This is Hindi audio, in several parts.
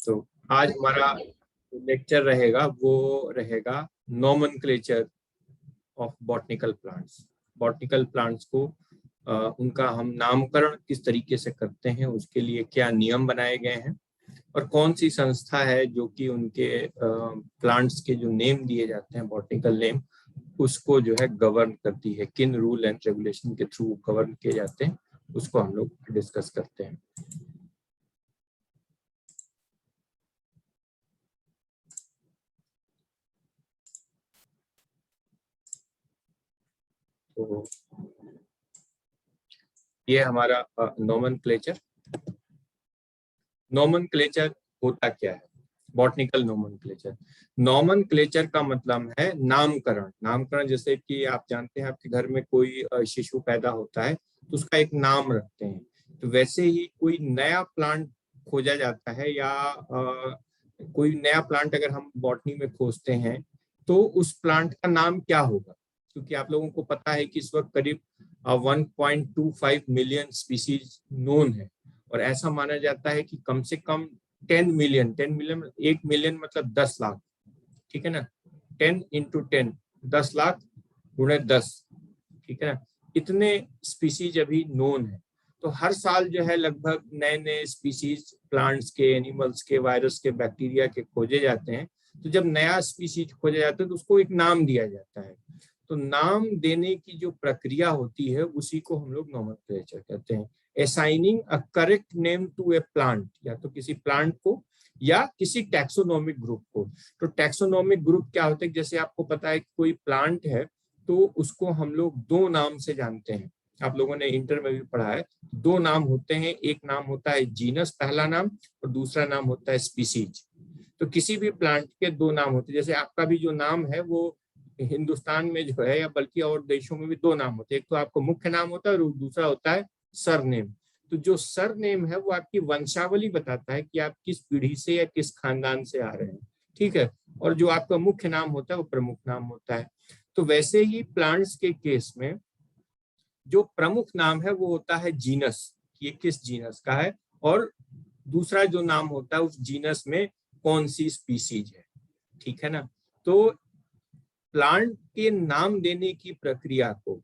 तो आज हमारा लेक्चर रहेगा वो रहेगा nomenclature of botanical plants. Botanical plants को उनका हम नामकरण किस तरीके से करते हैं, उसके लिए क्या नियम बनाए गए हैं और कौन सी संस्था है जो कि उनके प्लांट्स के जो नेम दिए जाते हैं, बॉटनिकल नेम, उसको जो है गवर्न करती है, किन रूल एंड रेगुलेशन के थ्रू गवर्न किए जाते हैं, उसको हम लोग डिस्कस करते हैं। तो ये हमारा नोमेनक्लेचर। नोमेनक्लेचर होता क्या है? Botanical nomenclature. नोमेनक्लेचर का मतलब है नामकरण। नामकरण जैसे कि आप जानते हैं, आपके घर में कोई शिशु पैदा होता है तो उसका एक नाम रखते हैं, तो वैसे ही कोई नया प्लांट खोजा जाता है या कोई नया प्लांट अगर हम बॉटनी में खोजते हैं तो उस प्लांट का नाम क्या होगा, क्योंकि आप लोगों को पता है कि इस वक्त करीब 1.25 मिलियन स्पीसीज नोन है और ऐसा माना जाता है कि कम से कम 10 मिलियन 1 मिलियन मतलब 10 लाख, ठीक है ना, 10 into 10 10 लाख गुणे 10, ठीक है ना, इतने स्पीसीज अभी नोन है। तो हर साल जो है लगभग नए नए स्पीसीज प्लांट्स के, एनिमल्स के, वायरस के, बैक्टीरिया के खोजे जाते हैं। तो जब नया स्पीसीज खोजा जाता है तो उसको एक नाम दिया जाता है। तो नाम देने की जो प्रक्रिया होती है उसी को हम लोग नोमेनक्लेचर कहते हैं। Assigning a correct name to a plant, या तो किसी प्लांट को या किसी टैक्सोनॉमिक ग्रुप को। तो टैक्सोनॉमिक ग्रुप क्या होता है, जैसे आपको पता है कि कोई प्लांट है तो उसको हम लोग दो नाम से जानते हैं। आप लोगों ने इंटर में भी पढ़ा है, दो नाम होते हैं, एक नाम होता है जीनस, पहला नाम, और दूसरा नाम होता है स्पीसीज। तो किसी भी प्लांट के दो नाम होते हैं। जैसे आपका भी जो नाम है वो हिंदुस्तान में जो है या बल्कि और देशों में भी दो नाम होते हैं, एक तो आपको मुख्य नाम होता है और दूसरा होता है सरनेम। तो जो सरनेम है वो आपकी वंशावली बताता है कि आप किस पीढ़ी से या किस खानदान से आ रहे हैं, ठीक है। और जो आपका मुख्य नाम होता है वो प्रमुख नाम होता है। तो वैसे ही प्लांट्स के केस में जो प्रमुख नाम है वो होता है जीनस, ये किस जीनस का है, और दूसरा जो नाम होता है उस जीनस में कौन सी स्पीसीज है, ठीक है ना। तो प्लांट के नाम देने की प्रक्रिया को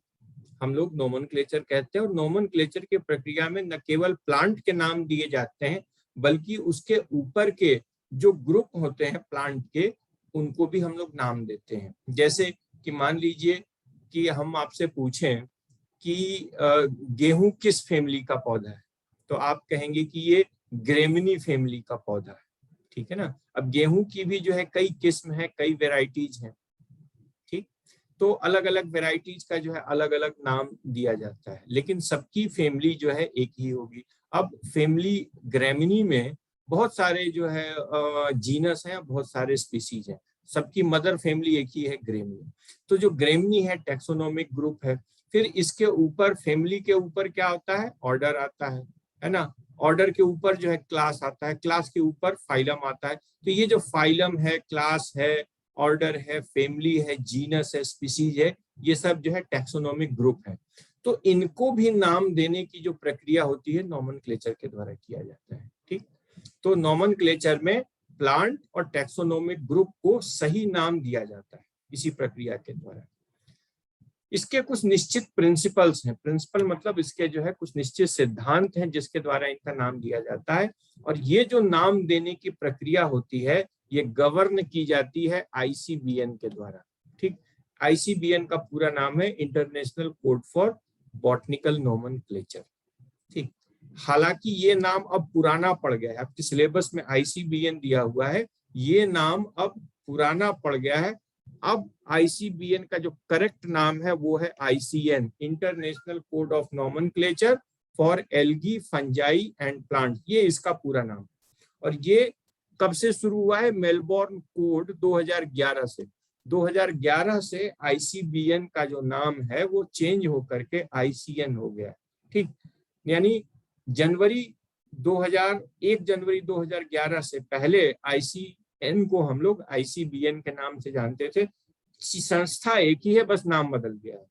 हम लोग नोमेनक्लेचर कहते हैं। और नोमेनक्लेचर की प्रक्रिया में न केवल प्लांट के नाम दिए जाते हैं बल्कि उसके ऊपर के जो ग्रुप होते हैं प्लांट के, उनको भी हम लोग नाम देते हैं। जैसे कि मान लीजिए कि हम आपसे पूछें कि गेहूं किस फैमिली का पौधा है, तो आप कहेंगे कि ये ग्रेमिनी फैमिली का पौधा है, ठीक है ना। अब गेहूं की भी जो है कई किस्म है, कई वेराइटीज हैं, ठीक। तो अलग अलग वेराइटीज का जो है अलग अलग नाम दिया जाता है, लेकिन सबकी फैमिली जो है एक ही होगी। अब फैमिली ग्रेमिनी में बहुत सारे जो है जीनस हैं, बहुत सारे स्पीसीज हैं, सबकी मदर फैमिली एक ही है, ग्रेमिनी। तो जो ग्रेमिनी है टैक्सोनॉमिक ग्रुप है। फिर इसके ऊपर फैमिली के ऊपर क्या होता है, ऑर्डर आता है ना। ऑर्डर के ऊपर जो है क्लास आता है, क्लास के ऊपर फाइलम आता है। तो ये जो फाइलम है, क्लास है, ऑर्डर है, फैमिली है, जीनस है, स्पीसीज है, ये सब जो है टैक्सोनॉमिक ग्रुप है। तो इनको भी नाम देने की जो प्रक्रिया होती है नोमेनक्लेचर के द्वारा किया जाता है, ठीक। तो नोमेनक्लेचर में प्लांट और टैक्सोनॉमिक ग्रुप को सही नाम दिया जाता है इसी प्रक्रिया के द्वारा। इसके कुछ निश्चित प्रिंसिपल्स हैं। प्रिंसिपल मतलब इसके जो है कुछ निश्चित सिद्धांत हैं जिसके द्वारा इनका नाम दिया जाता है। और ये जो नाम देने की प्रक्रिया होती है ये गवर्न की जाती है आईसीबीएन के द्वारा, ठीक। आईसीबीएन का पूरा नाम है international code for botanical nomenclature, ठीक। हालांकि ये नाम अब पुराना पड़ गया है, आपके सिलेबस में आईसीबीएन दिया हुआ है, ये नाम अब पुराना पड़ गया है। अब आईसीबीएन का जो करेक्ट नाम है वो है ICN, international code of nomenclature for algae, fungi and plant, ये इसका पूरा नाम। और ये कब से शुरू हुआ है? मेलबोर्न कोड 2011 से। 2011 से आईसीबीएन का जो नाम है वो चेंज होकर के आईसीएन हो गया, ठीक। यानी जनवरी 2011 से पहले आईसीएन को हम लोग आईसीबीएन के नाम से जानते थे। संस्था एक ही है, बस नाम बदल गया है,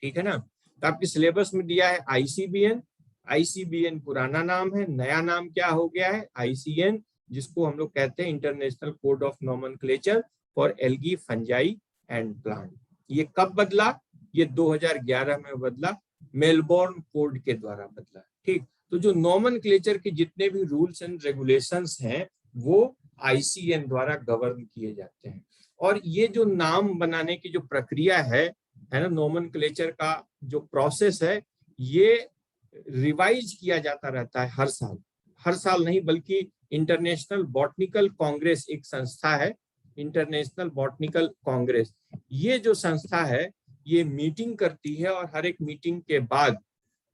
ठीक है ना। तो आपके सिलेबस में दिया है आईसीबीएन। आईसीबीएन पुराना नाम है, नया नाम क्या हो गया है? आईसीएन, जिसको हम लोग कहते हैं international code of nomenclature for algae, fungi and plant. ये कब बदला? ये 2011 में बदला, मेलबोर्न कोड के द्वारा बदला। ठीक, तो जो नॉमेनक्लेचर के जितने भी रूल्स एंड रेगुलेशंस हैं वो आईसीएन द्वारा गवर्न किए जाते हैं। और ये जो नाम बनाने की जो प्रक्रिया है ना, नॉमेनक्लेचर का जो प्रोसेस है, ये रिवाइज किया जाता रहता है हर साल। हर साल नहीं बल्कि इंटरनेशनल बॉटनिकल कांग्रेस एक संस्था है, इंटरनेशनल बॉटनिकल कांग्रेस, ये जो संस्था है ये मीटिंग करती है और हर एक मीटिंग के बाद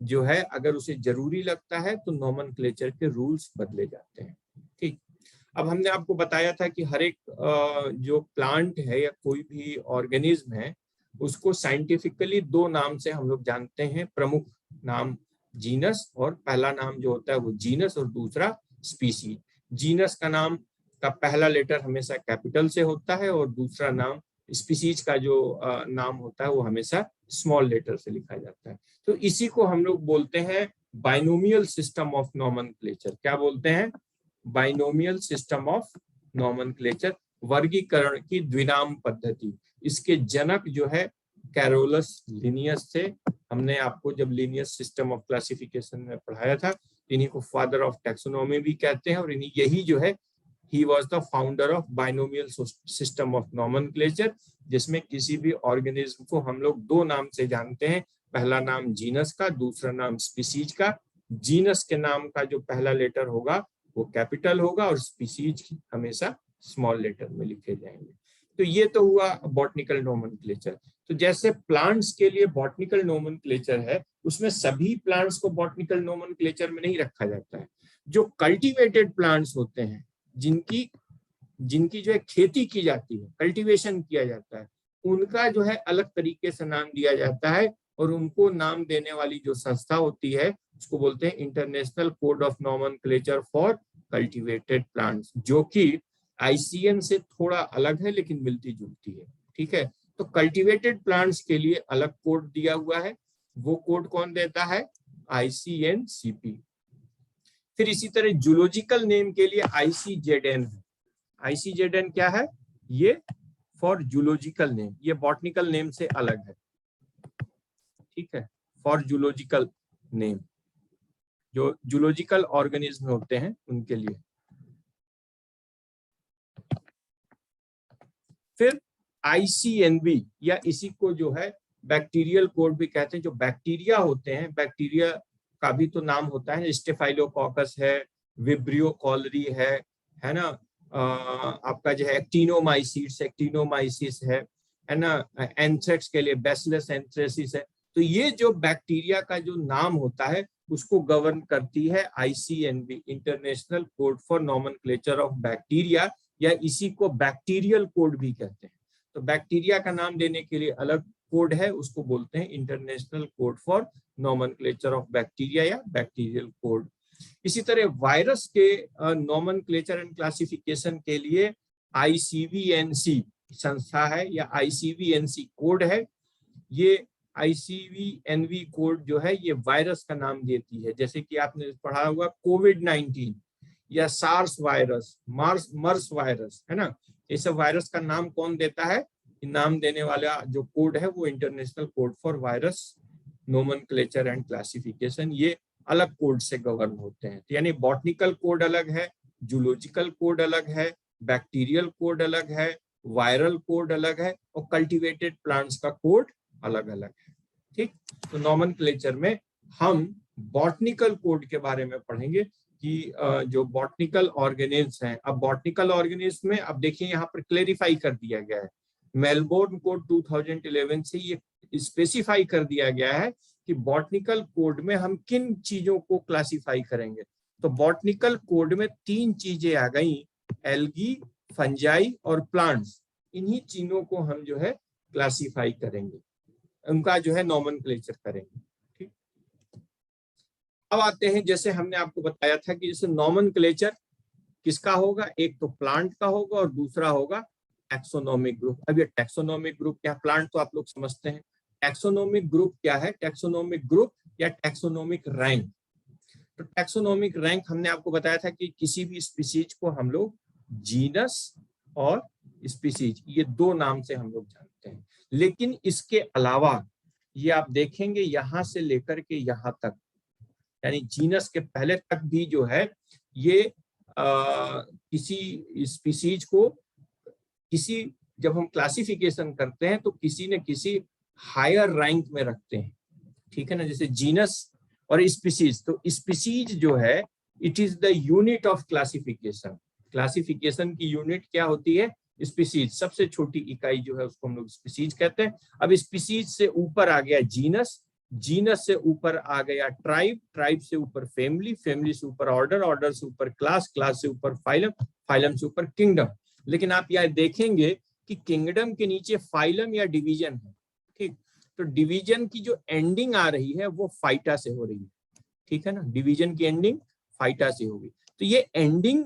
जो है अगर उसे जरूरी लगता है तो नॉमेनक्लेचर के रूल्स बदले जाते हैं। ठीक, अब हमने आपको बताया था कि हर एक जो प्लांट है या कोई भी ऑर्गेनिज्म है उसको साइंटिफिकली दो नाम से हम लोग जानते हैं, प्रमुख नाम जीनस, और पहला नाम जो होता है वो जीनस और दूसरा स्पीसीज। जीनस का नाम का पहला लेटर हमेशा कैपिटल से होता है और दूसरा नाम स्पीसीज का जो नाम होता है वो हमेशा स्मॉल लेटर से लिखा जाता है। तो इसी को हम लोग बोलते हैं बाइनोमियल सिस्टम ऑफ नॉमेनक्लेचर। क्या बोलते हैं? बाइनोमियल सिस्टम ऑफ नॉमेनक्लेचर, वर्गीकरण की द्विनाम पद्धति। इसके जनक जो है कैरोलस लिनियस थे। हमने आपको जब लिनियस सिस्टम ऑफ क्लासिफिकेशन में पढ़ाया था, इन्हीं को फादर ऑफ टैक्सोनॉमी भी कहते हैं, और इन्हीं यही जो है he was the founder of binomial system of nomenclature, जिसमें किसी भी ऑर्गेनिज्म को हम लोग दो नाम से जानते हैं, पहला नाम जीनस का, दूसरा नाम स्पीसीज का। जीनस के नाम का जो पहला लेटर होगा वो कैपिटल होगा और स्पीसीज हमेशा स्मॉल लेटर में लिखे जाएंगे। तो ये तो हुआ बॉटनिकल नोमेनक्लेचर। तो जैसे प्लांट्स के लिए बॉटनिकल नोमेनक्लेचर है, उसमें सभी प्लांट्स को बॉटनिकल नोमेनक्लेचर में नहीं रखा जाता है। जो कल्टीवेटेड प्लांट्स होते हैं, जिनकी जो है खेती की जाती है, कल्टीवेशन किया जाता है, उनका जो है अलग तरीके से नाम दिया जाता है, और उनको नाम देने वाली जो संस्था होती है उसको बोलते हैं international code of nomenclature for cultivated plants, जो कि आईसीएन से थोड़ा अलग है लेकिन मिलती जुलती है। ठीक है, तो कल्टीवेटेड प्लांट्स के लिए अलग कोड दिया हुआ है। वो कोड कौन देता है? ICNCP। फिर इसी तरह जूलॉजिकल नेम के लिए ICZN है। ICZN क्या है? ये फॉर जूलॉजिकल नेम, ये बॉटनिकल नेम से अलग है। ठीक है, फॉर जूलॉजिकल नेम, जो जूलॉजिकल ऑर्गेनिज्म होते हैं उनके लिए। फिर ICNB, या इसी को जो है बैक्टीरियल कोड भी कहते हैं। जो बैक्टीरिया होते हैं, बैक्टीरिया का भी तो नाम होता है, स्टेफाइलोकोकस है, विब्रियो कॉलरी है ना, आपका जो है एक्टिनोमाइसिस है ना, एंथ्रेक्स के लिए बैसिलस एंथ्रेसिस है। तो ये जो बैक्टीरिया का जो नाम होता है उसको गवर्न करती है ICNB, international code for nomenclature of bacteria, या इसी को बैक्टीरियल कोड भी कहते हैं। तो बैक्टीरिया का नाम देने के लिए अलग कोड है, उसको बोलते हैं international code for nomenclature of bacteria या बैक्टीरियल कोड। इसी तरह वायरस के नॉमेनक्लेचर एंड क्लासिफिकेशन के लिए ICVNC संस्था है या ICVNC कोड है। ये ICVNV कोड जो है ये वायरस का नाम देती है, जैसे कि आपने पढ़ा हुआ कोविड-19 या सार्स वायरस, मर्स वायरस, है ना। ये सब वायरस का नाम कौन देता है? नाम देने वाला जो कोड है वो international code for virus nomenclature and classification, ये अलग कोड से गवर्न होते हैं। तो यानी बॉटनिकल कोड अलग है, जूलॉजिकल कोड अलग है, बैक्टीरियल कोड अलग है, वायरल कोड अलग है, और कल्टीवेटेड प्लांट्स का कोड अलग अलग है। ठीक, तो नोमेनक्लेचर में हम बॉटनिकल कोड के बारे में पढ़ेंगे कि जो बॉटनिकल ऑर्गेनिज्म हैं। अब बॉटनिकल ऑर्गेनिज्म में अब देखिए यहाँ पर क्लेरिफाई कर दिया गया है, मेलबोर्न कोड 2011 से ये स्पेसिफाई कर दिया गया है कि बॉटनिकल कोड में हम किन चीजों को क्लासिफाई करेंगे। तो बॉटनिकल कोड में 3 चीजें आ गई, एल्गी, फंजाई और प्लांट्स। इन्हीं चीजों को हम जो है क्लासिफाई करेंगे, उनका जो है नॉमेनक्लेचर करेंगे। ठीक, अब आते हैं, जैसे हमने आपको बताया था कि जैसे नॉमेनक्लेचर किसका होगा, एक तो प्लांट का होगा और दूसरा होगा टैक्सोनॉमिक ग्रुप। अब ये टैक्सोनॉमिक ग्रुप क्या, प्लांट तो आप लोग समझते हैं, टैक्सोनॉमिक ग्रुप क्या है? टैक्सोनॉमिक ग्रुप या टैक्सोनॉमिक रैंक। तो टैक्सोनॉमिक रैंक हमने आपको बताया था कि किसी भी स्पीसीज को हम लोग जीनस और स्पीसीज, ये दो नाम से हम लोग जानते हैं। लेकिन इसके अलावा ये आप देखेंगे यहां से लेकर के यहां तक, यानी जीनस के पहले तक भी जो है ये किसी स्पीसीज को किसी, जब हम क्लासिफिकेशन करते हैं तो किसी न किसी हायर रैंक में रखते हैं, ठीक है ना। जैसे जीनस और स्पीसीज, तो स्पीसीज जो है it is the unit of classification. Classification की यूनिट क्या होती है? स्पीसीज, सबसे छोटी इकाई जो है उसको हम लोग स्पीसीज कहते हैं। अब स्पीसीज से ऊपर आ गया जीनस, जीनस से ऊपर आ गया ट्राइब, ट्राइब से ऊपर फैमिली, फैमिली से ऊपर ऑर्डर, ऑर्डर से ऊपर क्लास, क्लास से ऊपर फाइलम, फाइलम से ऊपर किंगडम। लेकिन आप यहाँ देखेंगे कि किंगडम के नीचे फाइलम या डिवीजन है, ठीक। तो डिवीजन की जो एंडिंग आ रही है वो फाइटा से हो रही है, ठीक है ना। डिवीजन की एंडिंग फाइटा से होगी। तो ये एंडिंग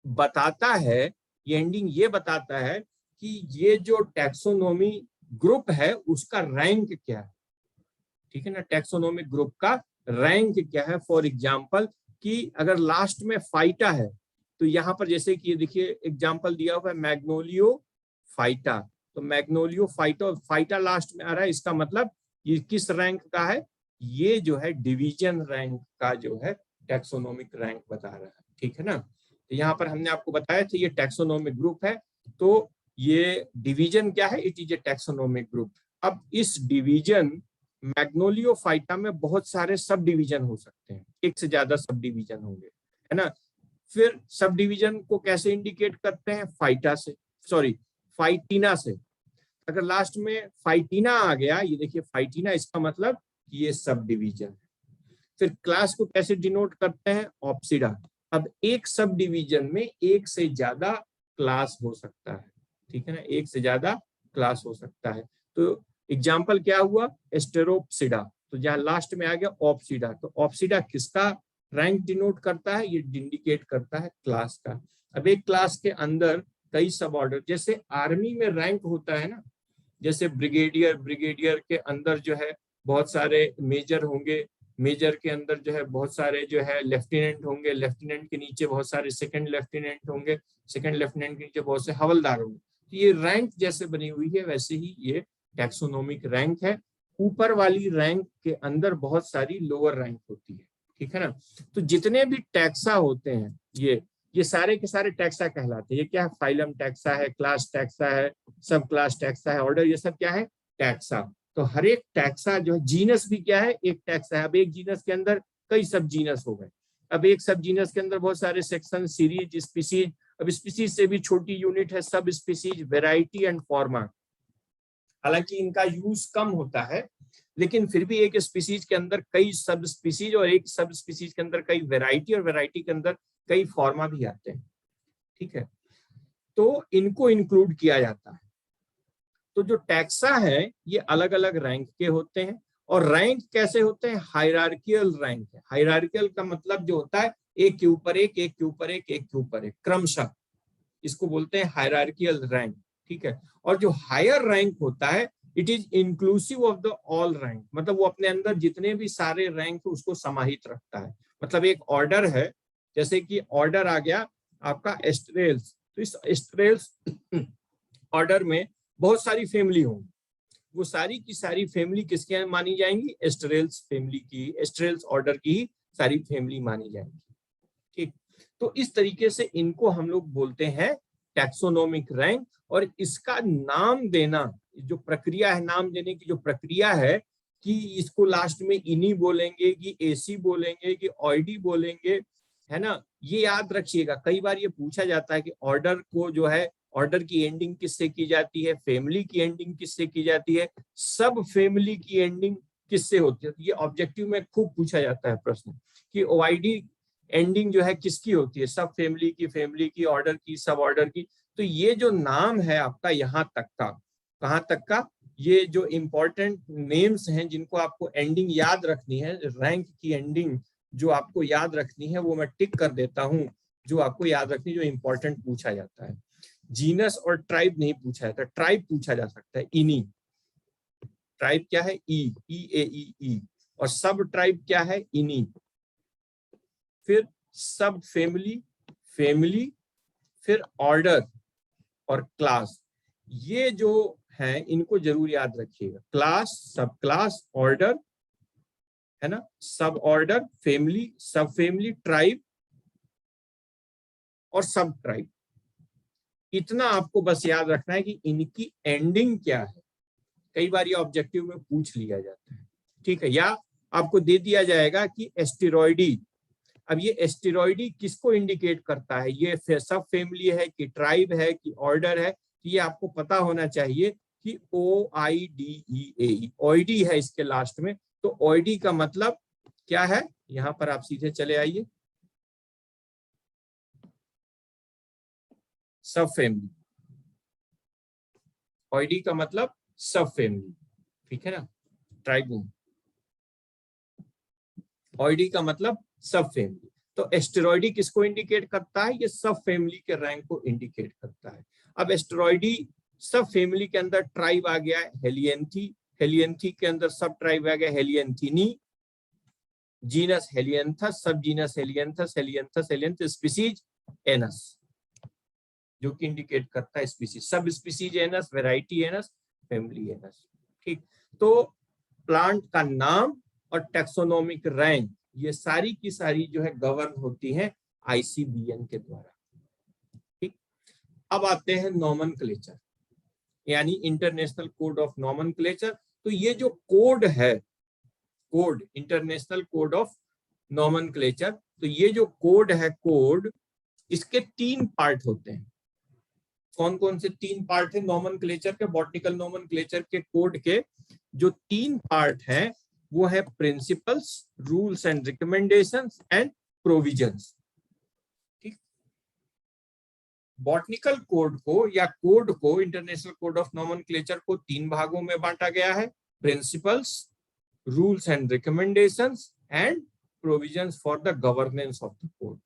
बताता है, ये एंडिंग ये बताता है कि ये जो टैक्सोनॉमी ग्रुप है उसका रैंक क्या है, ठीक है ना। टैक्सोनॉमिक ग्रुप का रैंक क्या है। फॉर एग्जांपल कि अगर लास्ट में फाइटा है तो यहाँ पर जैसे कि ये देखिए एग्जांपल दिया हुआ है मैग्नोलियो फाइटा, तो मैग्नोलियो फाइटा, फाइटा लास्ट में आ रहा है, इसका मतलब ये किस रैंक का है? ये जो है डिवीजन रैंक का जो है टैक्सोनॉमिक रैंक बता रहा है, ठीक है ना। तो यहाँ पर हमने आपको बताया था ये टैक्सोनॉमिक ग्रुप है, तो ये डिवीजन क्या है? It is a taxonomic group. अब इस डिवीजन मैग्नोलियो फाइटा में बहुत सारे सब डिवीजन हो सकते हैं, एक से ज्यादा सब डिवीजन होंगे, है ना। फिर सब डिवीजन को कैसे इंडिकेट करते हैं? फाइटा से, सॉरी फाइटिना से। अगर लास्ट में फाइटिना आ गया, ये देखिए फाइटिना, इसका मतलब ये सब डिवीजन है। फिर क्लास को कैसे डिनोट करते हैं? ऑप्सिडा। अब एक सब डिवीजन में एक से ज्यादा क्लास हो सकता है, ठीक है ना, एक से ज्यादा क्लास हो सकता है। तो एग्जाम्पल क्या हुआ? एस्टेरोप्सिडा। तो जहां लास्ट में आ गया ऑप्सिडा, तो ऑप्सिडा किसका रैंक डिनोट करता है? ये इंडिकेट करता है क्लास का। अब एक क्लास के अंदर कई सब ऑर्डर, जैसे आर्मी में रैंक होता है ना, जैसे ब्रिगेडियर, ब्रिगेडियर के अंदर जो है बहुत सारे मेजर होंगे, मेजर के अंदर जो है बहुत सारे जो है लेफ्टिनेंट होंगे, लेफ्टिनेंट के नीचे बहुत सारे सेकंड लेफ्टिनेंट होंगे, सेकंड लेफ्टिनेंट के नीचे बहुत से हवलदार होंगे। तो ये रैंक जैसे बनी हुई है वैसे ही ये टैक्सोनॉमिक रैंक है। ऊपर वाली रैंक के अंदर बहुत सारी लोअर रैंक होती है, ठीक है ना। तो जितने भी टैक्सा होते हैं ये सारे के सारे टैक्सा कहलाते हैं। ये क्या है? फाइलम टैक्सा है, क्लास टैक्सा है, सब क्लास टैक्सा है, ऑर्डर, ये सब क्या है? टैक्सा। तो हर एक टैक्सा जो है, जीनस भी क्या है? एक टैक्सा है। अब एक जीनस के अंदर कई सब जीनस हो गए, अब एक सब जीनस के अंदर बहुत सारे सेक्शन, सीरीज, स्पीसीज। अब स्पीसीज से भी छोटी यूनिट है सब स्पीसीज, वेराइटी एंड फॉर्मा। हालांकि इनका यूज कम होता है, लेकिन फिर भी एक स्पीसीज के अंदर कई सब स्पीसीज और एक सब स्पीसीज के अंदर कई वेराइटी और वेराइटी के अंदर कई फॉर्मा भी आते हैं, ठीक है। तो इनको इंक्लूड किया जाता है। तो जो टैक्सा है ये अलग अलग रैंक के होते हैं। और रैंक कैसे होते हैं? हायरार्कियल रैंक है। हायरार्कियल का मतलब जो होता है एक के ऊपर एक, एक के ऊपर एक, एक के ऊपर एक, क्रमशः, इसको बोलते हैं हायरार्कियल रैंक, ठीक है। और जो हायर रैंक होता है it is inclusive of the all rank, मतलब वो अपने अंदर जितने भी सारे रैंक उसको समाहित रखता है। मतलब एक ऑर्डर है, जैसे कि ऑर्डर आ गया आपका एस्ट्रेल्स, तो इस एस्ट्रेल्स ऑर्डर में बहुत सारी फैमिली होंगी, वो सारी की सारी फैमिली किसके मानी जाएंगी? एस्ट्रेल्स फैमिली की, एस्ट्रेल्स ऑर्डर की ही सारी फैमिली मानी जाएंगी, ठीक। तो इस तरीके से इनको हम लोग बोलते हैं टैक्सोनॉमिक रैंक। और इसका नाम देना, जो प्रक्रिया है, नाम देने की जो प्रक्रिया है, कि इसको लास्ट में इनी बोलेंगे कि एसी बोलेंगे कि ऑयडी बोलेंगे, है ना। ये याद रखिएगा, कई बार ये पूछा जाता है कि ऑर्डर को जो है, ऑर्डर की एंडिंग किससे की जाती है, फैमिली की एंडिंग किससे की जाती है, सब फैमिली की एंडिंग किससे होती है। ये ऑब्जेक्टिव में खूब पूछा जाता है प्रश्न कि ओआईडी एंडिंग जो है किसकी होती है, सब फैमिली की, ऑर्डर की, सब ऑर्डर की। तो ये जो नाम है आपका यहाँ तक का, कहाँ तक का, ये जो इंपॉर्टेंट नेम्स हैं जिनको आपको एंडिंग याद रखनी है, रैंक की एंडिंग जो आपको याद रखनी है वो मैं टिक कर देता हूं, जो आपको याद रखनी, जो इंपॉर्टेंट पूछा जाता है। जीनस और ट्राइब नहीं पूछा जाता, ट्राइब पूछा जा सकता है, इनी। ट्राइब क्या है? ई, ई ए ई, और सब ट्राइब क्या है? इनी। फिर सब फैमिली, फैमिली, फिर ऑर्डर और क्लास। ये जो है इनको जरूर याद रखिएगा, क्लास, सब क्लास, ऑर्डर, है ना, सब ऑर्डर, फैमिली, सब फैमिली, ट्राइब और सब ट्राइब। इतना आपको बस याद रखना है कि इनकी एंडिंग क्या है। कई बार ये ऑब्जेक्टिव में पूछ लिया जाता है, ठीक है, या आपको दे दिया जाएगा कि एस्टेरॉयडी। अब ये एस्टेरॉयडी किसको इंडिकेट करता है, ये सब फैमिली है कि ट्राइब है कि ऑर्डर है, ये आपको पता होना चाहिए कि OIDEAE, OID है इसके लास्ट में। तो OID का मतलब क्या है, यहां पर आप सीधे चले आइए, सब फैमिली। OID का मतलब सब फैमिली, ठीक है ना, ट्राइब। OID का मतलब सब फैमिली। तो एस्टेरॉयडी किसको इंडिकेट करता है, ये सब फैमिली के रैंक को इंडिकेट करता है। अब एस्टेरॉयडी सब फैमिली के अंदर ट्राइब आ गया हेलियंथी, हेलियंथी के अंदर सब ट्राइब आ गया Helianthinae, genus Helianthus, subgenus Helianthus, Helianthus हेलियंथ, स्पीसीज एनस, जो कि इंडिकेट करता है species, subspecies annuus, variety annuus, family annuus. ठीक, तो प्लांट का नाम और टेक्सोनोमिक रैंक, ये सारी की सारी जो है गवर्न होती है ICBN के द्वारा। ठीक, अब आते हैं नॉमेनक्लेचर, यानी इंटरनेशनल कोड ऑफ नॉमेनक्लेचर। तो ये जो कोड है, code, international code of nomenclature, तो ये जो कोड है, कोड, इसके 3 पार्ट होते हैं। कौन कौन से 3 पार्ट है नॉमेनक्लेचर के, बॉटनिकल नॉमेनक्लेचर के कोड के जो 3 पार्ट हैं वो है principles, rules and recommendations and provisions. ठीक, बॉटनिकल कोड को या कोड को, इंटरनेशनल कोड ऑफ नॉमेनक्लेचर को 3 भागों में बांटा गया है, principles, rules and recommendations and provisions for the governance of the code.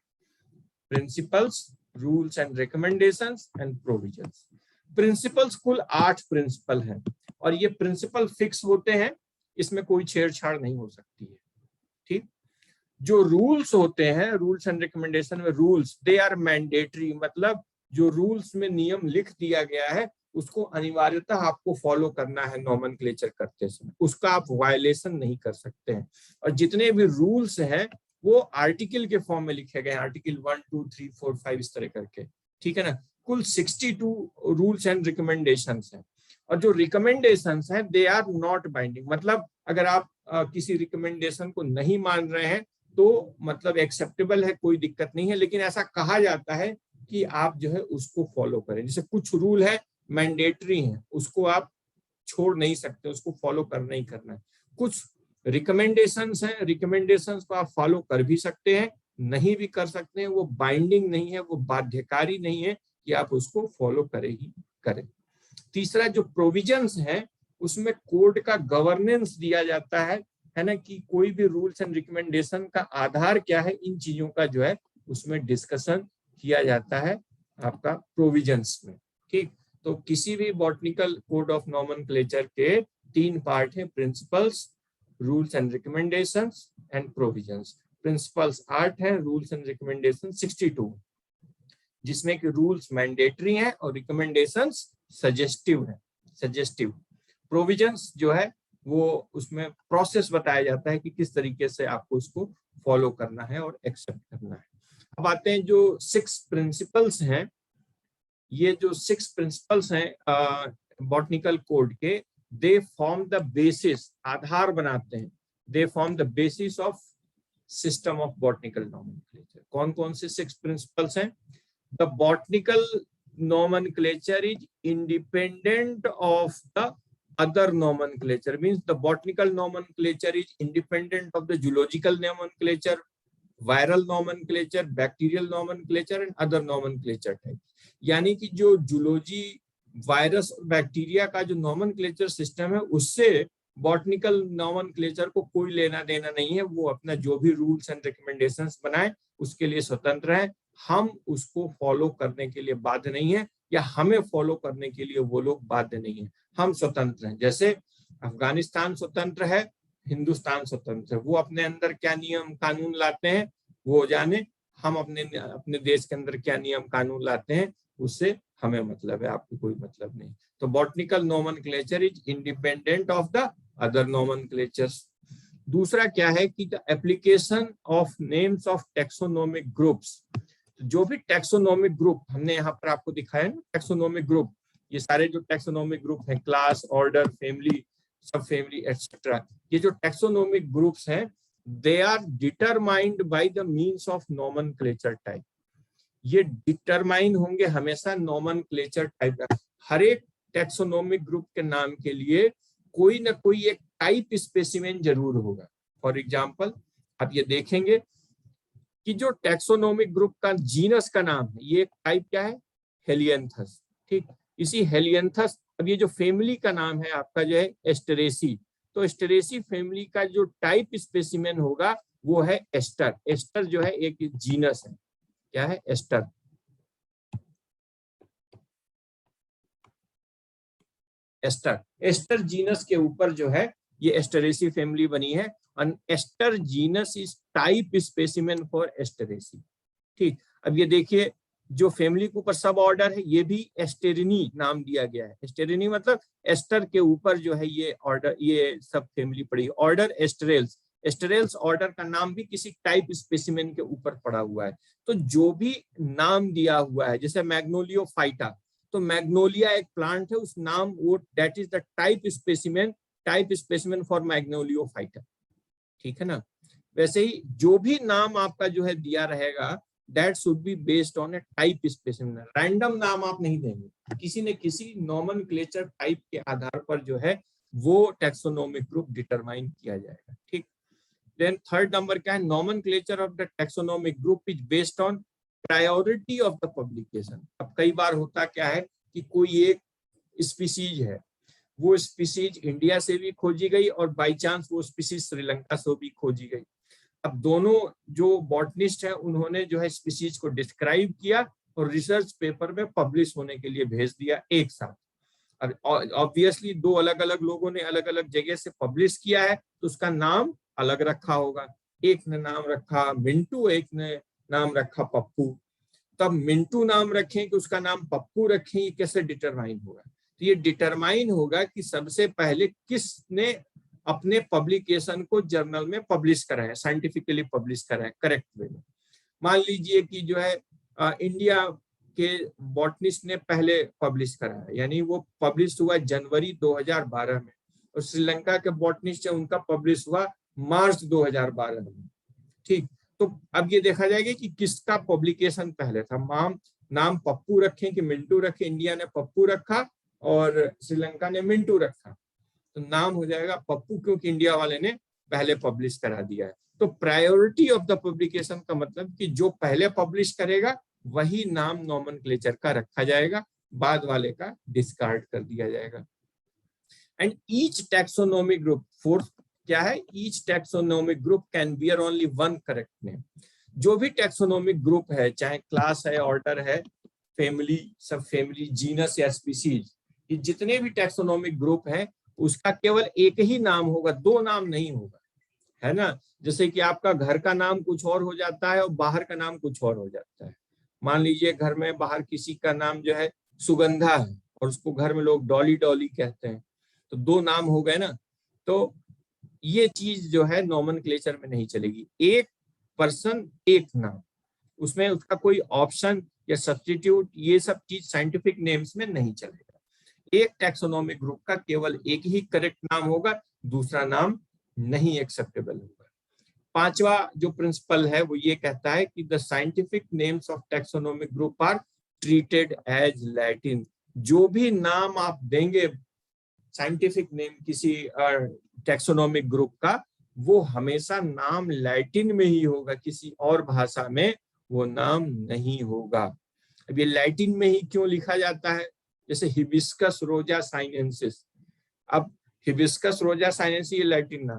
Principles, rules and recommendations and provisions. Principles कुल 8 प्रिंसिपल हैं और ये प्रिंसिपल फिक्स होते हैं, इसमें कोई छेड़छाड़ नहीं हो सकती है। ठीक, जो रूल्स होते हैं, रूल्स एंड रिकमेंडेशन में, रूल्स दे आर मैंडेटरी, मतलब जो रूल्स में नियम लिख दिया गया है उसको अनिवार्यतः आपको फॉलो करना है नॉमेनक्लेचर करते समय, उसका आप वायलेशन नहीं कर सकते हैं। और जितने भी रूल्स हैं वो आर्टिकल के फॉर्म में लिखे गए हैं, आर्टिकल 1, 2, 3, 4, 5 इस तरह करके, ठीक है ना। कुल 62 रूल्स एंड रिकमेंडेशंस हैं, और जो रिकमेंडेशंस हैं दे आर नॉट बाइंडिंग, मतलब अगर आप किसी रिकमेंडेशन को नहीं मान रहे हैं तो मतलब एक्सेप्टेबल है, कोई दिक्कत नहीं है, लेकिन ऐसा कहा जाता है कि आप जो है उसको फॉलो करें। जैसे कुछ रूल है मैंडेटरी हैं, उसको आप छोड़ नहीं सकते, उसको फॉलो करना ही करना है। कुछ रिकमेंडेशंस हैं, रिकमेंडेशंस को आप फॉलो कर भी सकते हैं, नहीं भी कर सकते हैं, वो बाइंडिंग नहीं है, वो बाध्यकारी नहीं है कि आप उसको फॉलो करें ही करें। तीसरा जो प्रोविजंस है उसमें कोड का गवर्नेंस दिया जाता है ना, कि कोई भी रूल्स एंड रिकमेंडेशन का आधार क्या है, इन चीजों का जो है उसमें डिस्कशन किया जाता है आपका प्रोविजंस में। ठीक, तो किसी भी बॉटनिकल कोड ऑफ नॉमेनक्लेचर के 3 पार्ट हैं, principles, rules and recommendations and provisions. Principles 8 हैं, रूल्स एंड रिकमेंडेशन 62, जिसमें कि रूल्स मैंडेटरी हैं और रिकमेंडेशंस सजेस्टिव है, सजेस्टिव। प्रोविजंस जो है वो उसमें प्रोसेस बताया जाता है कि किस तरीके से आपको उसको फॉलो करना है और एक्सेप्ट करना है। अब आते हैं जो 6 प्रिंसिपल्स हैं, ये जो 6 प्रिंसिपल्स हैं बॉटनिकल कोड के, दे फॉर्म द बेसिस, आधार बनाते हैं, they form the basis of system of botanical nomenclature. कौन कौन से 6 प्रिंसिपल्स हैं? The botanical nomenclature is independent of the other nomenclature, means the botanical nomenclature is independent of the zoological nomenclature, viral nomenclature, bacterial nomenclature and other nomenclature types। यानी कि जो जूलॉजी, वायरस और बैक्टीरिया का जो नॉमेनक्लेचर सिस्टम है उससे बॉटनिकल नॉमेनक्लेचर को कोई लेना देना नहीं है। वो अपना जो भी रूल्स एंड रिकमेंडेशंस बनाए उसके लिए स्वतंत्र है, हम उसको फॉलो करने के लिए बाध्य नहीं है, या हमें फॉलो करने के लिए वो लोग बाध्य नहीं है, हम स्वतंत्र हैं। जैसे अफगानिस्तान स्वतंत्र है, हिंदुस्तान स्वतंत्र है, वो अपने अंदर क्या नियम कानून लाते हैं, वो जाने, हम अपने देश के अंदर क्या नियम कानून लाते हैं उससे हमें मतलब है, आपको कोई मतलब नहीं। तो botanical nomenclature is independent of the other nomenclatures. दूसरा क्या है कि the application of names of taxonomic groups. जो भी टेक्सोनोमिक ग्रुप हमने यहाँ पर आपको दिखाया ना, टेक्सोनोमिक ग्रुप, ये सारे जो टेक्सोनोमिक ग्रुप हैं, class, order, family, subfamily etcetera, ये जो टेक्सोनोमिक ग्रुप्स हैं, they are determined by the means of nomenclature type. ये डिटरमाइन होंगे हमेशा नोमेनक्लेचर टाइप का। हर एक टेक्सोनोमिक ग्रुप के नाम के लिए कोई ना कोई एक टाइप स्पेसिमेन जरूर होगा। फॉर एग्जांपल आप ये देखेंगे कि जो टेक्सोनोमिक ग्रुप का जीनस का नाम है, ये टाइप क्या है, हेलियंथस। ठीक, इसी हेलियंथस, अब ये जो फैमिली का नाम है आपका जो है एस्टेरेसी, तो एस्टेरेसी फैमिली का जो टाइप स्पेसिमेन होगा वो है एस्टर। एस्टर जो है एक जीनस है, क्या है, एस्टर। एस्टर, एस्टर जीनस के ऊपर जो है ये एस्टेरेसी फैमिली बनी है। और aster genus is type specimen for Asteraceae. ठीक, अब ये देखिए जो फैमिली के ऊपर सब ऑर्डर है ये भी एस्टेरिनी नाम दिया गया है। एस्टेरिनी मतलब एस्टर के ऊपर जो है ये ऑर्डर, ये सब फैमिली पड़ी। ऑर्डर एस्टेरेल्स, एस्टेरेल्स ऑर्डर का नाम भी किसी टाइप स्पेसिमेन के ऊपर पड़ा हुआ है। तो जो भी नाम दिया हुआ है, जैसे मैग्नोलियोफाइटा, तो मैग्नोलिया एक प्लांट है, उस नाम वो that is the type specimen for Magnoliophyta. ठीक है ना। वैसे ही जो भी नाम आपका जो है दिया रहेगा that should be based on A type specimen. Random नाम आप नहीं देंगे, किसी न किसी नोमेनक्लेचर टाइप के आधार पर जो है वो टैक्सोनोमिक ग्रुप डिटरमाइन किया जाएगा। ठीक, देन थर्ड नंबर क्या है, nomenclature of the taxonomic group is based on priority of the publication. अब कई बार होता क्या है कि कोई एक स्पीसीज है, वो स्पीसीज इंडिया से भी खोजी गई और बाई चांस वो स्पीसीज श्रीलंका से भी खोजी गई। अब दोनों जो बॉटनिस्ट है उन्होंने जो है स्पीसीज को डिस्क्राइब किया और रिसर्च पेपर में पब्लिश होने के लिए भेज दिया एक साथ। अब ऑब्वियसली दो अलग अलग लोगों ने अलग अलग जगह से पब्लिश किया है तो उसका नाम अलग रखा होगा। एक ने नाम रखा मिंटू, एक ने नाम रखा पप्पू। तब मिंटू नाम रखें कि उसका नाम पप्पू रखें, ये कैसे डिटरमाइन होगा? तो ये डिटरमाइन होगा कि सबसे पहले किसने अपने पब्लिकेशन को जर्नल में पब्लिश करा है, साइंटिफिकली पब्लिश करा है करेक्ट वे में। मान लीजिए कि जो है इंडिया के बॉटनिस्ट ने पहले पब्लिश करा है, यानी वो पब्लिश हुआ जनवरी 2012 में, और श्रीलंका के बॉटनिस्ट है उनका पब्लिश हुआ मार्च 2012 में। ठीक, तो अब ये देखा जाएगा कि किसका पब्लिकेशन पहले था। नाम पप्पू रखें कि मिंटू रखें, इंडिया ने पप्पू रखा और श्रीलंका ने मिंटू रखा, तो नाम हो जाएगा पप्पू क्योंकि इंडिया वाले ने पहले पब्लिश करा दिया है। तो प्रायोरिटी ऑफ द पब्लिकेशन का मतलब कि जो पहले पब्लिश करेगा वही नाम नोमेनक्लेचर का रखा जाएगा, बाद वाले का डिस्कार्ड कर दिया जाएगा। And each taxonomic group, fourth क्या है, each taxonomic group can bear only one correct name. जो भी टैक्सोनोमिक ग्रुप है, चाहे क्लास है, ऑर्डर है, फैमिली, सब फैमिली, जीनस या स्पीसीज, ये जितने भी टैक्सोनोमिक ग्रुप है उसका केवल एक ही नाम होगा, दो नाम नहीं होगा, है ना। जैसे कि आपका घर का नाम कुछ और हो जाता है और बाहर का नाम कुछ और हो जाता है। मान लीजिए घर में बाहर किसी का नाम जो है सुगंधा है और उसको घर में लोग डॉली डॉली कहते हैं, तो दो नाम हो गए ना। तो ये चीज जो है नोमेनक्लेचर में नहीं चलेगी, एक पर्सन एक नाम, उसमें उसका कोई ऑप्शन या सब्स्टिट्यूट, ये सब चीज साइंटिफिक नेम्स में नहीं चलेगा। एक टैक्सोनोमिक ग्रुप का केवल एक ही करेक्ट नाम होगा, दूसरा नाम नहीं एक्सेप्टेबल होगा। पांचवा जो प्रिंसिपल है वो ये कहता है कि the scientific names of taxonomic group are treated as Latin. जो भी नाम आप देंगे साइंटिफिक नेम किसी टैक्सोनोमिक ग्रुप का, वो हमेशा नाम लैटिन में ही होगा, किसी और भाषा में वो नाम नहीं होगा। अब ये लैटिन में ही क्यों लिखा जाता है? जैसे हिबिस्कस रोजा साइनेंसिस, अब हिबिस्कस रोजा साइनेंसिस ये लैटिन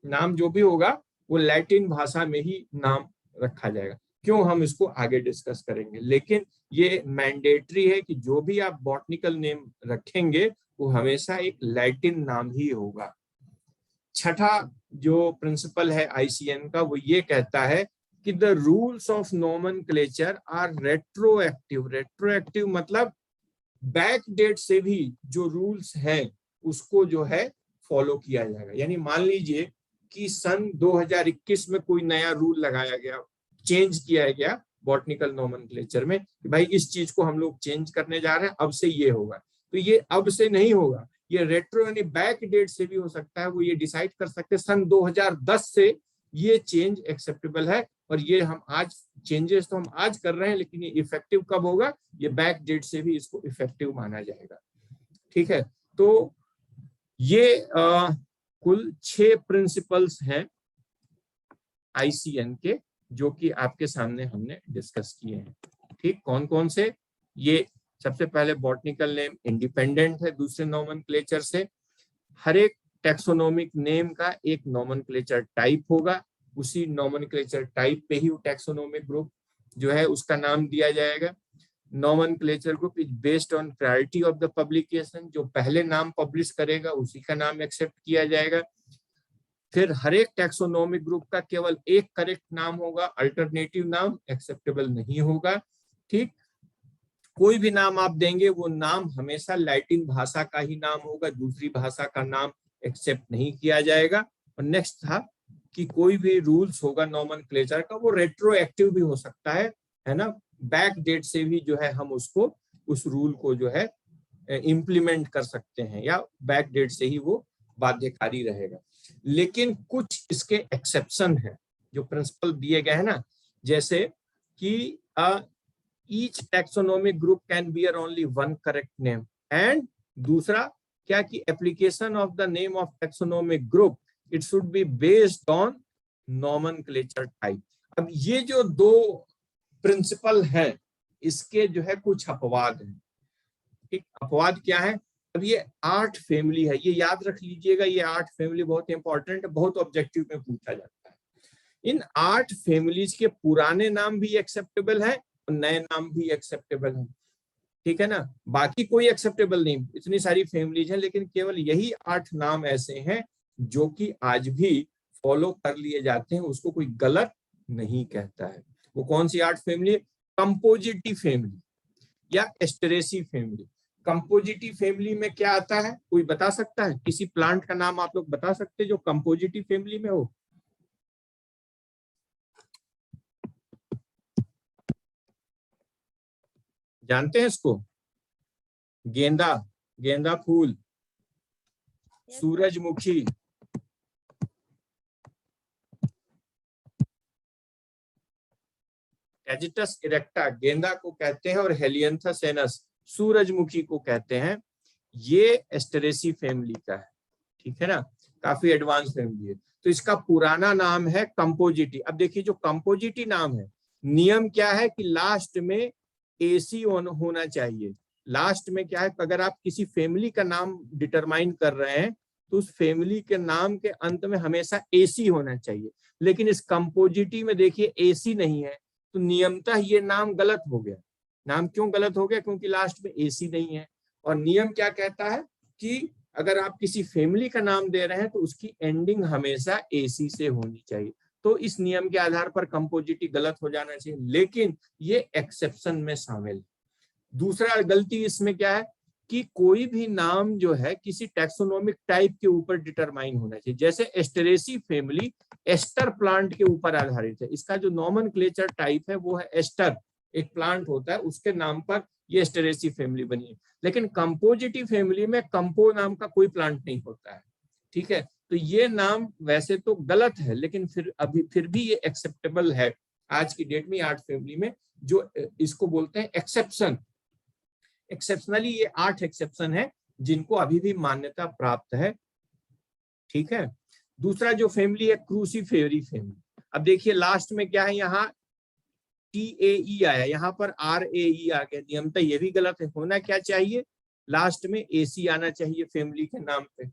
नाम जो भी होगा वो लैटिन भाषा में ही नाम रखा जाएगा। क्यों, हम इसको आगे डिस्कस करेंगे, लेकिन ये मैंडेटरी है कि जो भी आप बॉटनिकल नेम रखेंगे वो हमेशा एक लैटिन नाम ही होगा। छठा जो प्रिंसिपल है आईसीएन का वो ये कहता है कि the rules of nomenclature are retroactive. Retroactive मतलब बैक डेट से भी जो रूल्स है उसको जो है फॉलो किया जाएगा। यानी मान लीजिए कि सन 2021 में कोई नया रूल लगाया गया, चेंज किया गया बॉटनिकल नोमेनक्लेचर में कि भाई इस चीज को हम लोग चेंज करने जा रहे हैं, अब से ये होगा। तो ये अब से नहीं होगा, ये रेट्रो यानी बैक डेट से भी हो सकता है। वो ये डिसाइड कर सकते हैं सन 2010 से ये चेंज एक्सेप्टेबल है, और ये हम आज चेंजेस तो हम आज कर रहे हैं, लेकिन ये इफेक्टिव कब होगा, ये बैक डेट से भी इसको इफेक्टिव माना जाएगा। ठीक है, तो ये कुल 6 प्रिंसिपल्स हैं ICN के, जो कि आपके सामने हमने डिस्कस किए हैं। ठीक, कौन कौन से? ये सबसे पहले बॉटनिकल नेम इंडिपेंडेंट है दूसरे नोमेनक्लेचर से। हर एक टैक्सोनोमिक नेम का एक नोमेनक्लेचर टाइप होगा, उसी नोमेनक्लेचर टाइप पे ही वो टैक्सोनोमिक ग्रुप जो है उसका नाम दिया जाएगा। Nomenclature group is based on priority of the publication, जो पहले नाम पब्लिश करेगा उसी का नाम एक्सेप्ट किया जाएगा। फिर हर एक टैक्सोनोमिक ग्रुप का केवल एक करेक्ट नाम होगा, अल्टरनेटिव नाम एक्सेप्टेबल नहीं होगा। ठीक, कोई भी नाम आप देंगे वो नाम हमेशा लैटिन भाषा का ही नाम होगा, दूसरी भाषा का नाम एक्सेप्ट नहीं किया जाएगा। और नेक्स्ट था कि कोई भी रूल्स होगा नोमेनक्लेचर का वो रेट्रोएक्टिव भी हो सकता है ना, बैक डेट से भी जो है हम उसको उस रूल को जो है इम्प्लीमेंट कर सकते हैं, या बैक डेट से ही वो बाध्यकारी रहेगा। लेकिन कुछ इसके एक्सेप्शन है जो प्रिंसिपल दिए गए हैं ना, जैसे कि each taxonomic group can bear only one correct name, and दूसरा क्या कि application of the name of taxonomic group it should be based on nomenclature type। अब ये जो 2 प्रिंसिपल है इसके जो है कुछ अपवाद हैं। ठीक, अपवाद क्या है? अब ये 8 फैमिली है, ये याद रख लीजिएगा, ये 8 फैमिली बहुत इंपॉर्टेंट है, बहुत ऑब्जेक्टिव में पूछा जाता है। इन 8 फैमिलीज के पुराने नाम भी एक्सेप्टेबल है, नए नाम भी एक्सेप्टेबल है। ठीक है ना, बाकी कोई एक्सेप्टेबल नहीं, इतनी सारी फैमिलीज हैं, लेकिन केवल यही 8 नाम ऐसे हैं जो कि आज भी फॉलो कर लिए जाते हैं, उसको कोई गलत नहीं कहता है। वो कौन सी 8 फैमिली? कंपोजिटिव फैमिली या एस्टेरेसी फैमिली। कंपोजिटिव फैमिली में क्या आता है, कोई बता सकता है? किसी प्लांट का नाम आप लोग बता सकते हैं जो कंपोजिटिव फैमिली में हो? जानते हैं इसको? गेंदा, गेंदा फूल, सूरजमुखी, एजिटस इरेक्टा गेंदा को कहते हैं, और हेलियंथस एनस सूरजमुखी को कहते हैं। ये एस्टेरेसी फैमिली का है। ठीक है ना, काफी एडवांस फैमिली है। तो इसका पुराना नाम है कंपोजिटी। अब देखिए जो कंपोजिटी नाम है, नियम क्या है कि लास्ट में एसी होना चाहिए। लास्ट में क्या है, अगर आप किसी फैमिली का नाम डिटरमाइन कर रहे हैं तो उस फैमिली के नाम के अंत में हमेशा एसी होना चाहिए। लेकिन इस कंपोजिटी में देखिए एसी नहीं है, तो नियमतः ये नाम गलत हो गया। नाम क्यों गलत हो गया? क्योंकि लास्ट में एसी नहीं है। और नियम क्या कहता है कि अगर आप किसी फैमिली का नाम दे रहे हैं तो उसकी एंडिंग हमेशा एसी से होनी चाहिए। तो इस नियम के आधार पर कंपोजिटी गलत हो जाना चाहिए, लेकिन ये एक्सेप्शन में शामिल। दूसरा गलती इसमें क्या है कि कोई भी नाम जो है किसी टैक्सोनोमिक टाइप के ऊपर डिटरमाइन होना चाहिए। जैसे एस्टेरेसी फैमिली एस्टर प्लांट के ऊपर आधारित है, इसका जो नोमेनक्लेचर टाइप है वो है एस्टर, एक प्लांट होता है उसके नाम पर ये एस्टेरेसी फैमिली बनी है। लेकिन कंपोजिटिव फैमिली में कंपो नाम का कोई प्लांट नहीं होता है। ठीक है, तो ये नाम वैसे तो गलत है, लेकिन फिर भी ये एक्सेप्टेबल है आज की डेट में 8 फैमिली में, जो इसको बोलते हैं एक्सेप्शन। एक्सेप्शनली ये 8 एक्सेप्शन है जिनको अभी भी मान्यता प्राप्त है। ठीक है, दूसरा जो फैमिली है क्रूसीफेरी फैमिली। अब देखिए लास्ट में क्या है, यहाँ TAE आया, यहाँ पर RAE आ गया। नियमतः ये भी गलत है, होना क्या चाहिए, लास्ट में AC आना चाहिए फैमिली के नाम पे।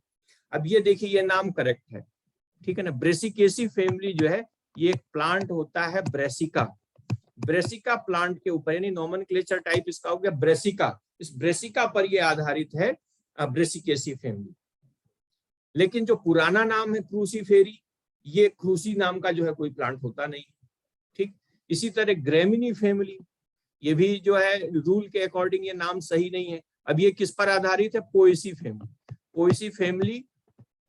अब ये देखिए ये नाम करेक्ट है। ठीक है ना, ब्रेसिकेसी फैमिली जो है ये एक प्लांट होता है ब्रेसिका। ब्रेसिका प्लांट के ऊपर, यानी नोमेनक्लेचर टाइप इसका हो गया ब्रेसिका। इस ब्रेसिका पर ये आधारित है ब्रेसिकेसी फैमिली। लेकिन जो पुराना नाम है क्रूसीफेरी, ये क्रूसी नाम का जो है कोई प्लांट होता नहीं। ठीक, इसी तरह ग्रेमिनी फैमिली, ये भी जो है रूल के अकॉर्डिंग ये नाम सही नहीं है। अब ये किस पर आधारित है? Poaceae family. पोएसी फैमिली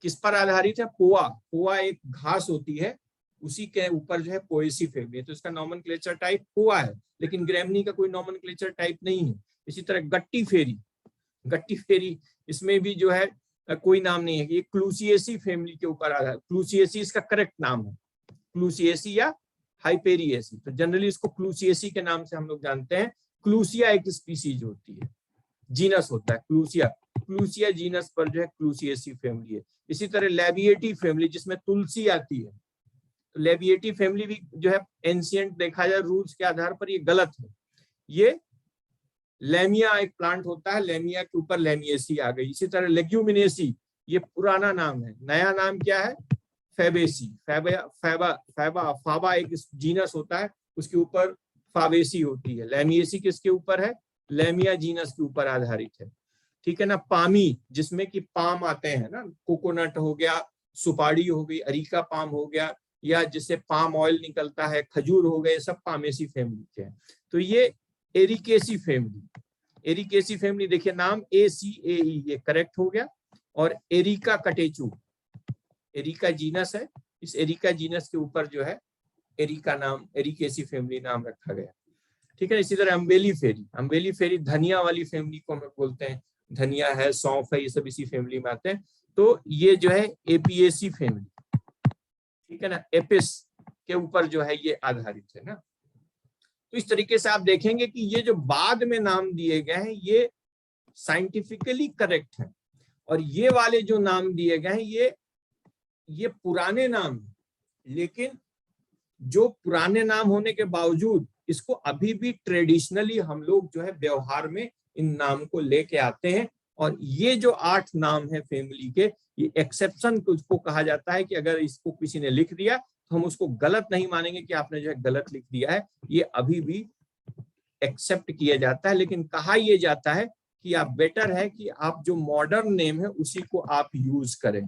किस पर आधारित है? पोआ, पोआ एक घास होती है, उसी के ऊपर जो है पोएसी फैमिली है, तो इसका नॉमेनक्लेचर टाइप पोआ है, लेकिन ग्रेमिनी का कोई नॉमेनक्लेचर टाइप नहीं है। इसी तरह गट्टी फेरी, गट्टी फेरी, इसमें भी जो है कोई नाम नहीं है, ये क्लूसिएसी फैमिली के ऊपर आधारित। क्लूसिएसी इसका करेक्ट नाम है, क्लूसिएसी या हाइपेरिएसी, तो जनरली इसको क्लूसिएसी के नाम से हम लोग जानते हैं। क्लूसिया एक स्पीसीज होती है, जीनस होता है क्लूसिया, क्लूसिया जीनस पर जो है क्लूसिएसी फैमिली है। इसी तरह लेबिएटी फैमिली, जिसमें तुलसी आती है, तो लेबिएटी फैमिली भी जो है एंशिएंट देखा जाए रूल्स के आधार पर ये गलत है। ये लेमिया एक प्लांट होता है, लेमिया के ऊपर लेमिएसी आ गई। इसी तरह लेग्यूमिनेसी, ये पुराना नाम है, नया नाम क्या है? फैबेसी, फाबा एक जीनस होता है, उसके ऊपर फाबेसी होती है। लेमिएसी किसके ऊपर है? लेमिया जीनस के ऊपर आधारित है। ठीक है ना। पामी, जिसमें कि पाम आते हैं ना, कोकोनट हो गया, सुपारी हो गई, अरीका पाम हो गया, या जिससे पाम ऑयल निकलता है, खजूर हो गए, सब पामेसी फैमिली के हैं। तो ये एरिकेसी फैमिली, एरिकेसी फैमिली देखिए नाम ACAE, ये करेक्ट हो गया। और एरिका कटेचू, एरिका जीनस है, इस एरिका जीनस के ऊपर जो है एरिका नाम, एरिकेसी फैमिली नाम रखा गया। ठीक है। इसी तरह अम्बेली फेरी, अम्बेली फेरी धनिया वाली फैमिली को हम बोलते हैं, धनिया है, सौंफ है, ये सब इसी फैमिली में आते हैं। तो ये जो है एपीएसी फैमिली, ठीक है ना, एपिस के ऊपर जो है ये आधारित है ना। तो इस तरीके से आप देखेंगे कि ये जो बाद में नाम दिए गए हैं ये साइंटिफिकली करेक्ट है, और ये वाले जो नाम दिए गए हैं ये पुराने नाम हैं, लेकिन जो पुराने नाम होने के बावजूद इसको अभी भी ट्रेडिशनली हम लोग जो है व्यवहार में इन नाम को लेके आते हैं। और ये जो 8 नाम है फैमिली के, ये एक्सेप्शन को कहा जाता है कि अगर इसको किसी ने लिख दिया तो हम उसको गलत नहीं मानेंगे कि आपने जो है गलत लिख दिया है, ये अभी भी एक्सेप्ट किया जाता है। लेकिन कहा यह जाता है कि आप बेटर है कि आप जो मॉडर्न नेम है उसी को आप यूज करें।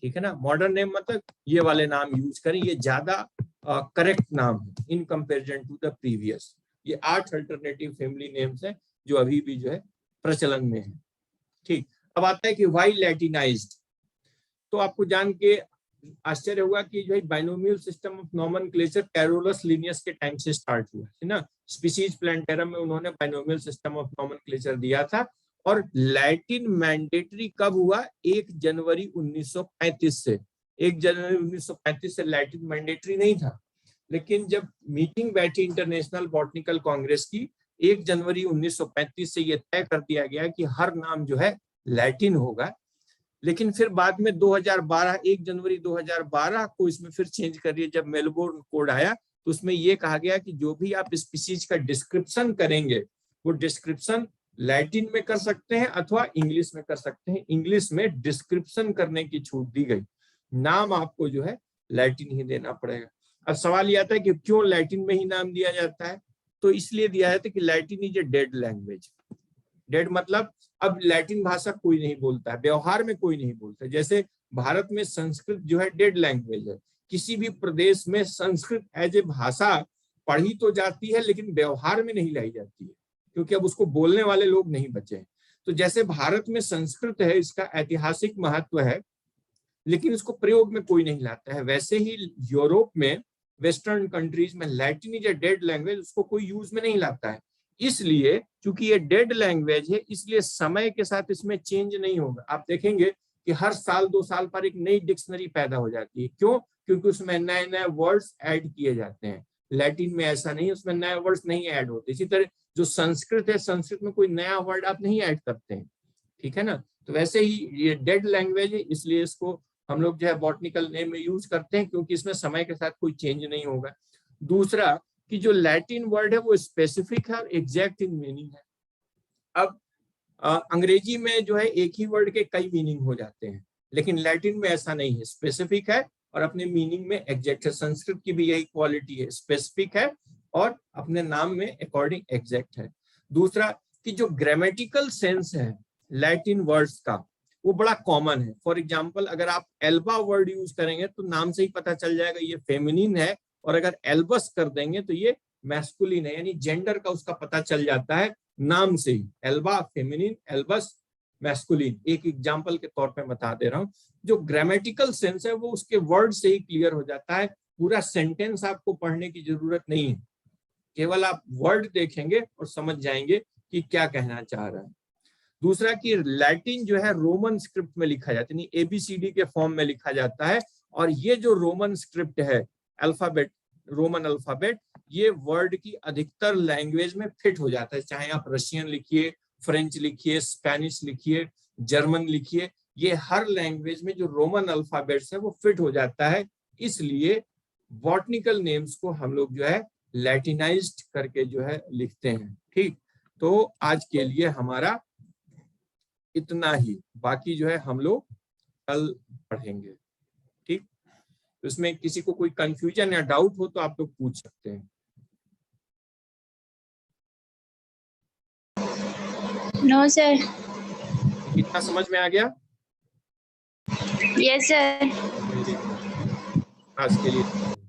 ठीक है ना, मॉडर्न नेम मतलब ये वाले नाम यूज करें, ये ज्यादा करेक्ट नाम है in comparison to the previous. ये 8 अल्टरनेटिव फैमिली नेम्स हैं जो अभी भी जो है प्रचलन में है। ठीक, अब आता है कि व्हाई लैटिनाइज्ड। तो आपको जान के आश्चर्य हुआ कि जो है binomial system of nomenclature Carolus Linnaeus के टाइम से स्टार्ट हुआ है ना। स्पीसीज प्लांटेरम में उन्होंने बाइनोमियल सिस्टम ऑफ नॉमेनक्लेचर दिया था। और लैटिन मैंडेटरी कब हुआ? 1 जनवरी 1935 से। 1 जनवरी 1935 से लैटिन मैंडेटरी नहीं था, लेकिन जब मीटिंग बैठी इंटरनेशनल बॉटनिकल कांग्रेस की 1 जनवरी 1935 से ये तय कर दिया गया कि हर नाम जो है लैटिन होगा। लेकिन फिर बाद में 2012, 1 जनवरी 2012 को इसमें फिर चेंज कर दिया। जब मेलबोर्न कोड आया तो उसमें ये कहा गया कि जो भी आप स्पीसीज का डिस्क्रिप्शन करेंगे वो डिस्क्रिप्शन लैटिन में कर सकते हैं अथवा इंग्लिश में कर सकते हैं। इंग्लिश में डिस्क्रिप्शन करने की छूट दी गई, नाम आपको जो है लैटिन ही देना पड़ेगा। अब सवाल यह आता है कि क्यों लैटिन में ही नाम दिया जाता है? तो इसलिए दिया जाता है कि Latin is a dead language. Dead मतलब अब लैटिन भाषा कोई नहीं बोलता है, व्यवहार में कोई नहीं बोलता। जैसे भारत में संस्कृत जो है डेड लैंग्वेज है, किसी भी प्रदेश में संस्कृत एज ए भाषा पढ़ी तो जाती है लेकिन व्यवहार में नहीं लाई जाती है, क्योंकि अब उसको बोलने वाले लोग नहीं बचे हैं। तो जैसे भारत में संस्कृत है, इसका ऐतिहासिक महत्व है, लेकिन इसको प्रयोग में कोई नहीं लाता है, वैसे ही यूरोप में, वेस्टर्न कंट्रीज में Latin is a dead language, उसको कोई यूज में नहीं लाता है। इसलिए चूंकि ये डेड लैंग्वेज है, इसलिए समय के साथ इसमें चेंज नहीं होगा। आप देखेंगे कि हर साल 2 साल पर एक नई डिक्शनरी पैदा हो जाती है। क्यों? क्योंकि उसमें नए नए वर्ड्स ऐड किए जाते हैं। लैटिन में ऐसा नहीं, उसमें नए वर्ड्स नहीं ऐड होते। इसी तरह जो संस्कृत है, संस्कृत में कोई नया वर्ड आप नहीं ऐड करते हैं। ठीक है ना। तो वैसे ही ये डेड लैंग्वेज है, इसलिए इसको हम लोग जो है बॉटनिकल नेम में यूज करते हैं, क्योंकि इसमें समय के साथ कोई चेंज नहीं होगा। दूसरा कि जो लैटिन वर्ड है वो स्पेसिफिक है और एग्जैक्ट इन मीनिंग है। अब अंग्रेजी में जो है एक ही वर्ड के कई मीनिंग हो जाते हैं, लेकिन लैटिन में ऐसा नहीं है, स्पेसिफिक है और अपने मीनिंग में एग्जैक्ट है। संस्कृत की भी यही क्वालिटी है, स्पेसिफिक है और अपने नाम में अकॉर्डिंग एग्जैक्ट है। दूसरा कि जो ग्रामेटिकल सेंस है लैटिन वर्ड्स का वो बड़ा कॉमन है। फॉर एग्जाम्पल अगर आप एल्बा वर्ड यूज करेंगे तो नाम से ही पता चल जाएगा ये फेमिनिन है और अगर एल्बस कर देंगे तो ये मैस्कुलिन है, यानी जेंडर का उसका पता चल जाता है नाम से ही। Alba feminine, albus masculine. एक एग्जांपल के तौर पे बता दे रहा हूँ, जो ग्रामेटिकल सेंस है वो उसके वर्ड से ही क्लियर हो जाता है, पूरा सेंटेंस आपको पढ़ने की जरूरत नहीं है, केवल आप वर्ड देखेंगे और समझ जाएंगे कि क्या कहना चाह रहा है। दूसरा कि लैटिन जो है रोमन स्क्रिप्ट में लिखा जाता है, यानी एबीसीडी के फॉर्म में लिखा जाता है, और ये जो रोमन स्क्रिप्ट है, अल्फाबेट, रोमन अल्फाबेट, ये वर्ल्ड की अधिकतर लैंग्वेज में फिट हो जाता है, चाहे आप रशियन लिखिए, फ्रेंच लिखिए, स्पेनिश लिखिए, जर्मन लिखिए, ये हर लैंग्वेज में जो रोमन अल्फाबेट्स है वो फिट हो जाता है। इसलिए बॉटनिकल नेम्स को हम लोग जो है लैटिनाइज्ड करके जो है लिखते हैं। ठीक, तो आज के लिए हमारा इतना ही, बाकी जो है हम लोग कल पढ़ेंगे। ठीक, तो इसमें किसी को कोई कंफ्यूजन या डाउट हो तो आप लोग पूछ सकते हैं। No sir. कितना समझ में आ गया? Yes sir. आज के लिए